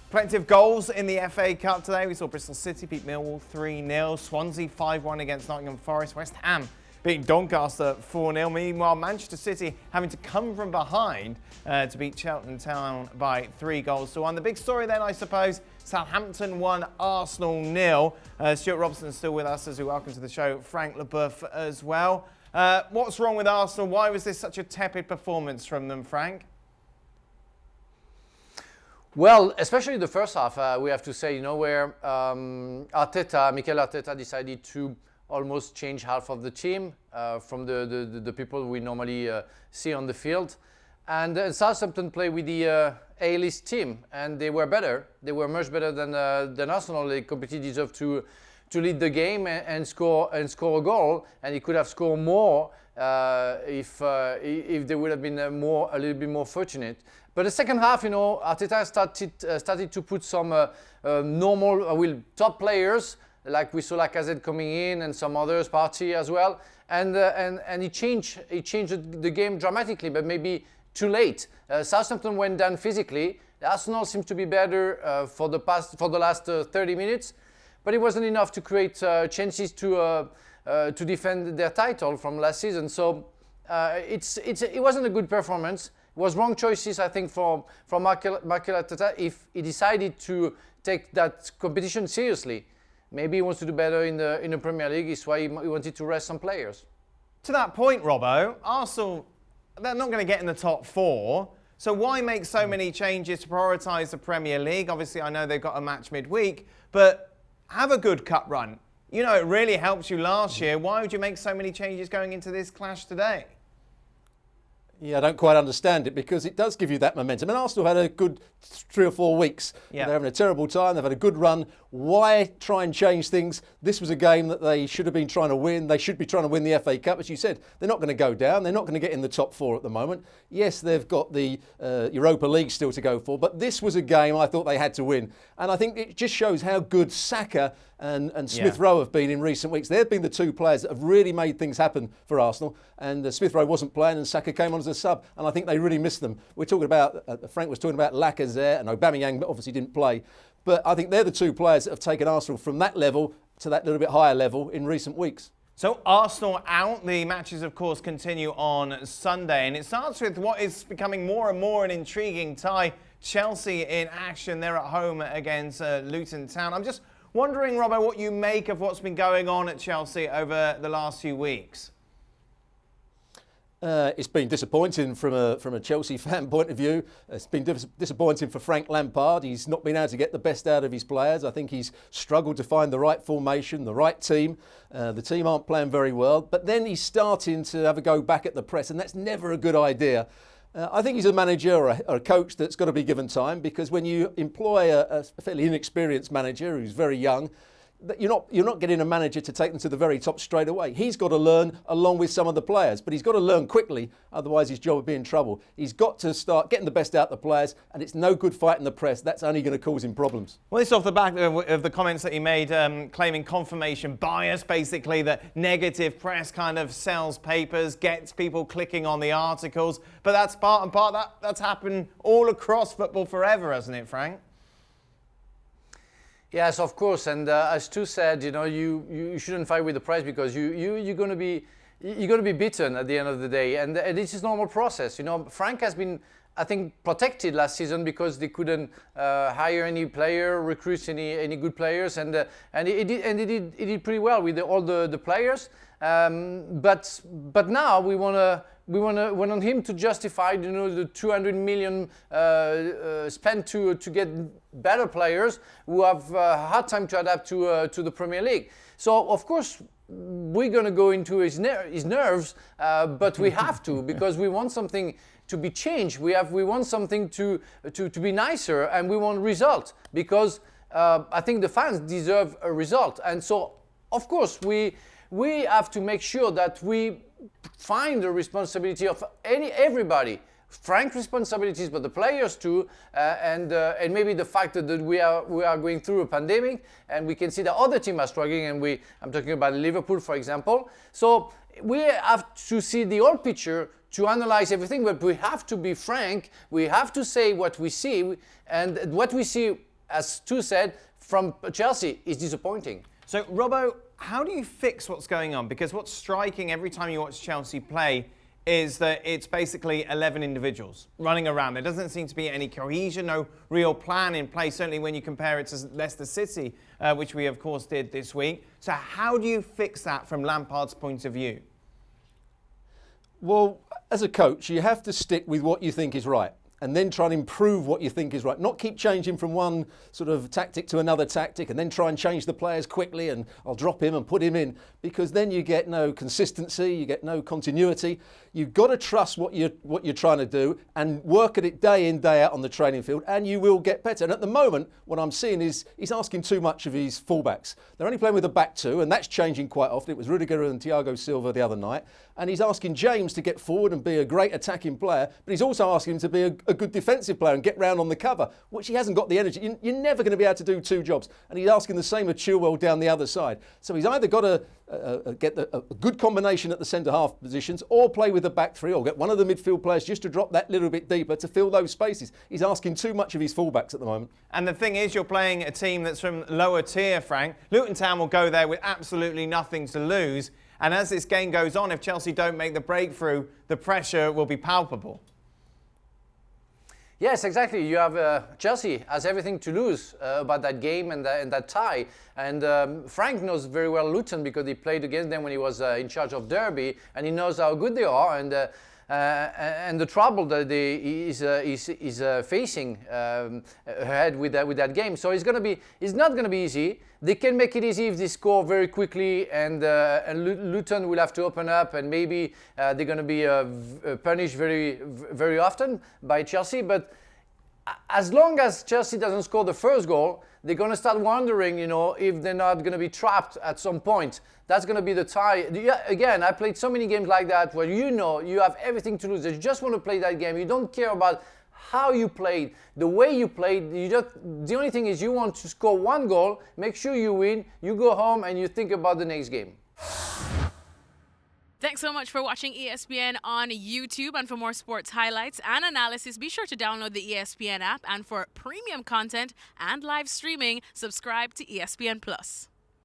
Plenty of goals in the FA Cup today. We saw Bristol City beat Millwall 3-0, Swansea 5-1 against Nottingham Forest, West Ham beating Doncaster 4-0. Meanwhile, Manchester City having to come from behind to beat Cheltenham Town by 3-1. The big story then, I suppose, Southampton 1, Arsenal 0. Stewart Robson is still with us as we welcome to the show Frank Leboeuf as well. What's wrong with Arsenal? Why was this such a tepid performance from them, Frank? Well, especially the first half, we have to say, where Mikel Arteta decided to almost change half of the team from the people we normally see on the field. And Southampton played with the A-list team, and they were better. They were much better than Arsenal. They completely deserved to lead the game and score a goal, and he could have scored more if they would have been a little bit more fortunate. But the second half, Arteta started to put some top players, like we saw Lacazette coming in and some others, Partey as well, and he changed the game dramatically, but maybe too late. Southampton went down physically. Arsenal seems to be better for the last 30 minutes, but it wasn't enough to create chances to defend their title from last season. So it wasn't a good performance. It was wrong choices, I think, from Mikel Arteta if he decided to take that competition seriously. Maybe he wants to do better in the Premier League. It's why he wanted to rest some players. To that point, Robbo, Arsenal, they're not going to get in the top four. So why make so many changes to prioritise the Premier League? Obviously, I know they've got a match midweek, but have a good cup run. It really helped you last year. Why would you make so many changes going into this clash today? Yeah, I don't quite understand it because it does give you that momentum. And Arsenal had a good 3 or 4 weeks. Yeah. They're having a terrible time. They've had a good run. Why try and change things? This was a game that they should have been trying to win. They should be trying to win the FA Cup. As you said, they're not going to go down. They're not going to get in the top 4 at the moment. Yes, they've got the Europa League still to go for. But this was a game I thought they had to win. And I think it just shows how good Saka and Smith Rowe have been in recent weeks. They've been the 2 players that have really made things happen for Arsenal. And Smith Rowe wasn't playing and Saka came on as a sub. And I think they really missed them. We're talking about, Frank was talking about Lacazette and Aubameyang, but obviously didn't play. But I think they're the 2 players that have taken Arsenal from that level to that little bit higher level in recent weeks. So Arsenal out. The matches, of course, continue on Sunday. And it starts with what is becoming more and more an intriguing tie. Chelsea in action. They're at home against Luton Town. I'm just wondering, Robbo, what you make of what's been going on at Chelsea over the last few weeks. It's been disappointing from a Chelsea fan point of view. It's been disappointing for Frank Lampard. He's not been able to get the best out of his players. I think he's struggled to find the right formation, the right team. The team aren't playing very well. But then he's starting to have a go back at the press, and that's never a good idea. I think he's a manager or a coach that's got to be given time, because when you employ a fairly inexperienced manager who's very young, you're not getting a manager to take them to the very top straight away. He's got to learn along with some of the players, but he's got to learn quickly, otherwise his job will be in trouble. He's got to start getting the best out of the players, and it's no good fighting the press. That's only going to cause him problems. Well, this off the back of the comments that he made, claiming confirmation bias, basically, that negative press kind of sells papers, gets people clicking on the articles. But that's part and part. That's happened all across football forever, hasn't it, Frank? Yes, of course, and as Stu said, you shouldn't fight with the press because you're going to be beaten at the end of the day, and this is normal process. Frank has been, I think, protected last season because they couldn't hire any player, recruit any good players, and he did pretty well with all the players. But now we want him to justify, the 200 million spent to get better players who have a hard time to adapt to the Premier League. So of course we're going to go into his nerves, but we have to, because we want something to be changed. We want something to be nicer, and we want result, because I think the fans deserve a result. And so of course we have to make sure that we find the responsibility of everybody. Frank's responsibilities, but the players too, and maybe the fact that we are going through a pandemic, and we can see that other teams are struggling, and I'm talking about Liverpool, for example. So we have to see the whole picture to analyze everything, but we have to be frank. We have to say what we see, and what we see as Stu said, from Chelsea is disappointing. So, Robbo, how do you fix what's going on? Because what's striking every time you watch Chelsea play is that it's basically 11 individuals running around. There doesn't seem to be any cohesion, no real plan in place, certainly when you compare it to Leicester City, which we, of course, did this week. So how do you fix that from Lampard's point of view? Well, as a coach, you have to stick with what you think is right and then try and improve what you think is right. Not keep changing from one sort of tactic to another tactic and then try and change the players quickly and I'll drop him and put him in, because then you get no consistency, you get no continuity. You've got to trust what you're trying to do and work at it day in, day out on the training field, and you will get better. And at the moment, what I'm seeing is he's asking too much of his fullbacks. They're only playing with a back two, and that's changing quite often. It was Rudiger and Thiago Silva the other night. And he's asking James to get forward and be a great attacking player, but he's also asking him to be a good defensive player and get round on the cover, which he hasn't got the energy. You're never going to be able to do two jobs. And he's asking the same of Chilwell down the other side. So he's either got to get a good combination at the centre-half positions, or play with the back three, or get one of the midfield players just to drop that little bit deeper to fill those spaces. He's asking too much of his fullbacks at the moment. And the thing is, you're playing a team that's from lower tier, Frank. Luton Town will go there with absolutely nothing to lose. And as this game goes on, if Chelsea don't make the breakthrough, the pressure will be palpable. Yes, exactly. You have Chelsea has everything to lose about that game and that tie. And Frank knows very well Luton because he played against them when he was in charge of Derby, and he knows how good they are and the trouble that he's facing ahead with that game. So it's not going to be easy. They can make it easy if they score very quickly, and Luton will have to open up, and maybe they're going to be punished very, very often by Chelsea. But as long as Chelsea doesn't score the first goal, they're going to start wondering, if they're not going to be trapped at some point. That's going to be the tie. Again, I played so many games like that where you have everything to lose. You just want to play that game. You don't care about how you played, the way you played. The only thing is you want to score one goal, make sure you win, you go home and you think about the next game. Thanks so much for watching ESPN on YouTube. And for more sports highlights and analysis, be sure to download the ESPN app. And for premium content and live streaming, subscribe to ESPN Plus.